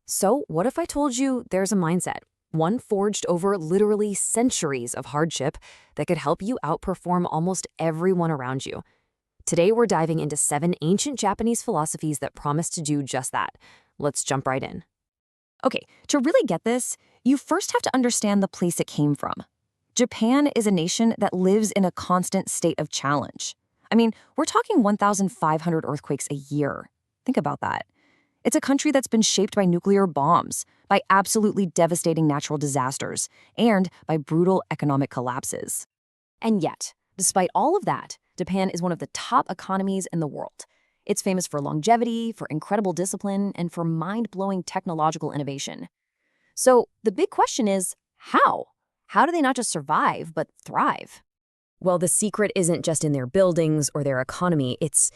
So, what if I told you there's a mindset, one forged over literally centuries of hardship, that could help you outperform almost everyone around you? Today, we're diving into 7 ancient Japanese philosophies that promise to do just that. Let's jump right in. Okay, to really get this, you first have to understand the place it came from. Japan is a nation that lives in a constant state of challenge. I mean, we're talking 1,500 earthquakes a year. Think about that. It's a country that's been shaped by nuclear bombs, by absolutely devastating natural disasters, and by brutal economic collapses. And yet, despite all of that, Japan is one of the top economies in the world. It's famous for longevity, for incredible discipline, and for mind-blowing technological innovation. So the big question is, how? How do they not just survive, but thrive? Well, the secret isn't just in their buildings or their economy. It's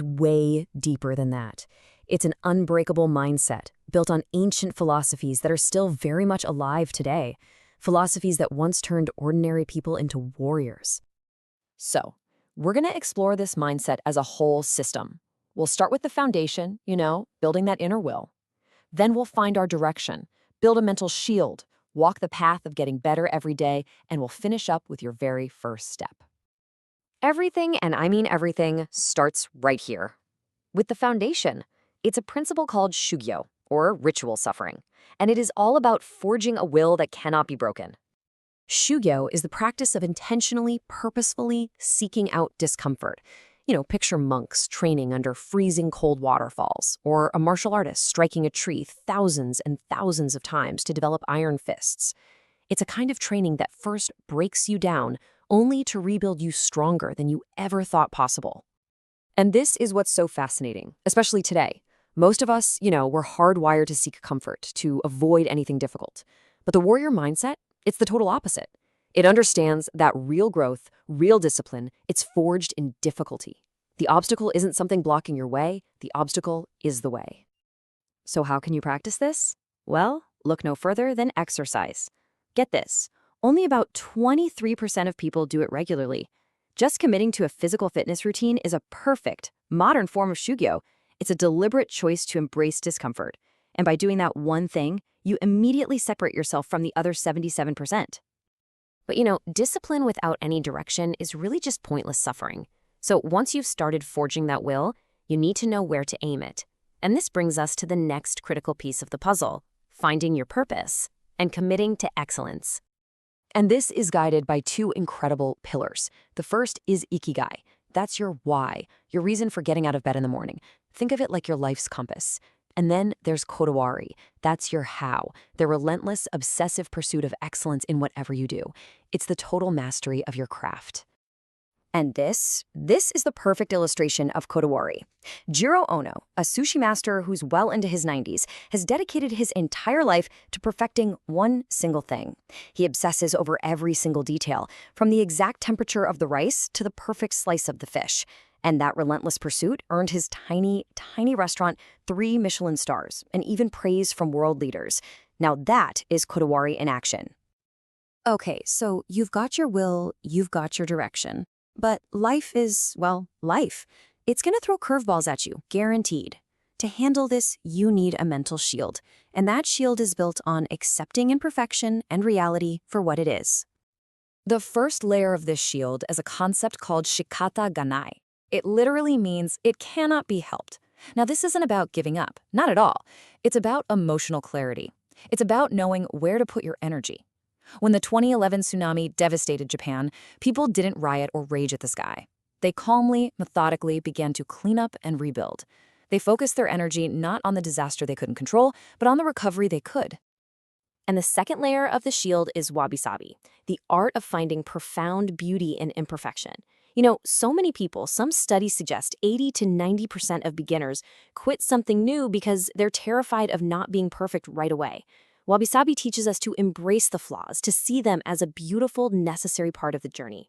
way deeper than that. It's an unbreakable mindset built on ancient philosophies that are still very much alive today. Philosophies that once turned ordinary people into warriors. So, we're going to explore this mindset as a whole system. We'll start with the foundation, building that inner will. Then we'll find our direction, build a mental shield, walk the path of getting better every day, and we'll finish up with your very first step. Everything, and I mean everything, starts right here. With the foundation, it's a principle called Shugyo, or ritual suffering, and it is all about forging a will that cannot be broken. Shugyo is the practice of intentionally, purposefully seeking out discomfort. Picture monks training under freezing cold waterfalls, or a martial artist striking a tree thousands and thousands of times to develop iron fists. It's a kind of training that first breaks you down, only to rebuild you stronger than you ever thought possible. And this is what's so fascinating, especially today. Most of us, we're hardwired to seek comfort, to avoid anything difficult. But the warrior mindset, it's the total opposite. It understands that real growth, real discipline, it's forged in difficulty. The obstacle isn't something blocking your way, the obstacle is the way. So how can you practice this? Well, look no further than exercise. Get this, only about 23% of people do it regularly. Just committing to a physical fitness routine is a perfect, modern form of Shugyo. It's a deliberate choice to embrace discomfort. And by doing that one thing, you immediately separate yourself from the other 77%. But discipline without any direction is really just pointless suffering. So once you've started forging that will, you need to know where to aim it. And this brings us to the next critical piece of the puzzle, finding your purpose and committing to excellence. And this is guided by 2 incredible pillars. The first is Ikigai. That's your why, your reason for getting out of bed in the morning. Think of it like your life's compass. And then there's Kodawari. That's your how, the relentless, obsessive pursuit of excellence in whatever you do. It's the total mastery of your craft. And this is the perfect illustration of Kodawari. Jiro Ono, a sushi master who's well into his 90s, has dedicated his entire life to perfecting one single thing. He obsesses over every single detail, from the exact temperature of the rice to the perfect slice of the fish. And that relentless pursuit earned his tiny, tiny restaurant 3 Michelin stars and even praise from world leaders. Now that is Kodawari in action. Okay, so you've got your will, you've got your direction. But life is, well, life. It's going to throw curveballs at you, guaranteed. To handle this, you need a mental shield. And that shield is built on accepting imperfection and reality for what it is. The first layer of this shield is a concept called shikata ganai. It literally means it cannot be helped. Now, this isn't about giving up, not at all. It's about emotional clarity. It's about knowing where to put your energy. When the 2011 tsunami devastated Japan, people didn't riot or rage at the sky. They calmly, methodically began to clean up and rebuild. They focused their energy not on the disaster they couldn't control, but on the recovery they could. And the second layer of the shield is Wabi Sabi, the art of finding profound beauty in imperfection. So many people, some studies suggest 80 to 90% of beginners quit something new because they're terrified of not being perfect right away. Wabi Sabi teaches us to embrace the flaws, to see them as a beautiful, necessary part of the journey.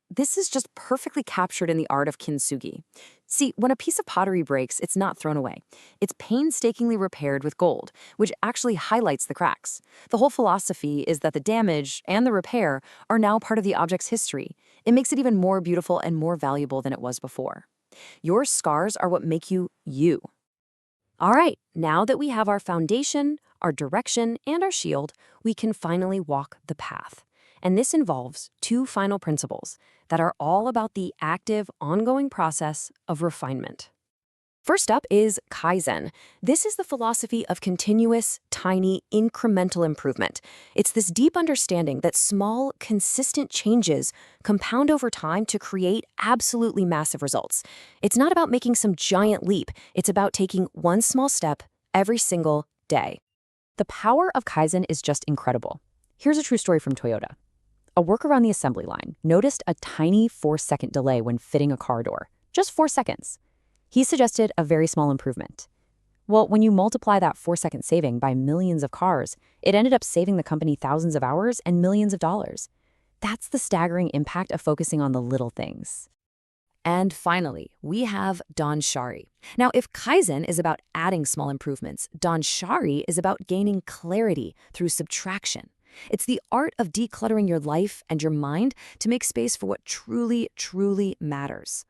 This is just perfectly captured in the art of kintsugi. See, when a piece of pottery breaks, it's not thrown away. It's painstakingly repaired with gold, which actually highlights the cracks. The whole philosophy is that the damage and the repair are now part of the object's history. It makes it even more beautiful and more valuable than it was before. Your scars are what make you, you. All right, now that we have our foundation, our direction, and our shield, we can finally walk the path. And this involves two final principles that are all about the active, ongoing process of refinement. First up is Kaizen. This is the philosophy of continuous, tiny, incremental improvement. It's this deep understanding that small, consistent changes compound over time to create absolutely massive results. It's not about making some giant leap. It's about taking one small step every single day. The power of Kaizen is just incredible. Here's a true story from Toyota. A worker on the assembly line noticed a tiny 4-second delay when fitting a car door. Just 4 seconds. He suggested a very small improvement. Well, when you multiply that 4-second saving by millions of cars, it ended up saving the company thousands of hours and millions of dollars. That's the staggering impact of focusing on the little things. And finally, we have Danshari. Now, if Kaizen is about adding small improvements, Danshari is about gaining clarity through subtraction. It's the art of decluttering your life and your mind to make space for what truly, truly matters.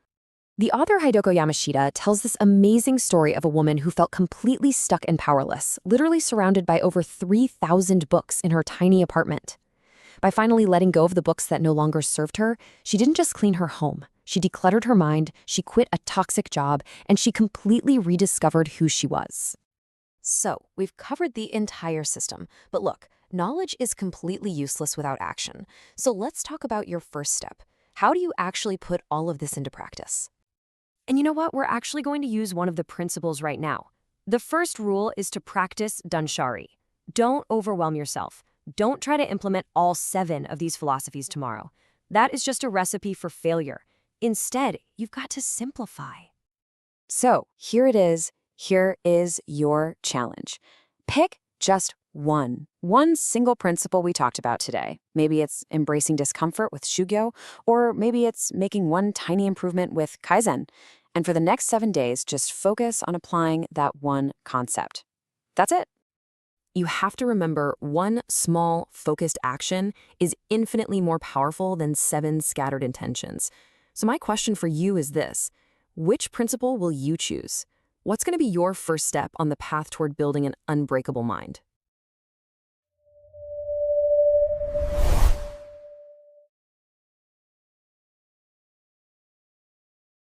The author Hideko Yamashita tells this amazing story of a woman who felt completely stuck and powerless, literally surrounded by over 3,000 books in her tiny apartment. By finally letting go of the books that no longer served her, she didn't just clean her home. She decluttered her mind, she quit a toxic job, and she completely rediscovered who she was. So, we've covered the entire system. But look, knowledge is completely useless without action. So let's talk about your first step. How do you actually put all of this into practice? And you know what? We're actually going to use one of the principles right now. The first rule is to practice Danshari. Don't overwhelm yourself. Don't try to implement all 7 of these philosophies tomorrow. That is just a recipe for failure. Instead, you've got to simplify. So, here it is. Here is your challenge. Pick just one single principle we talked about today. Maybe it's embracing discomfort with Shugyo, or maybe it's making one tiny improvement with Kaizen. And for the next 7 days, just focus on applying that one concept. That's it. You have to remember, one small, focused action is infinitely more powerful than 7 scattered intentions. So my question for you is this: which principle will you choose? What's going to be your first step on the path toward building an unbreakable mind?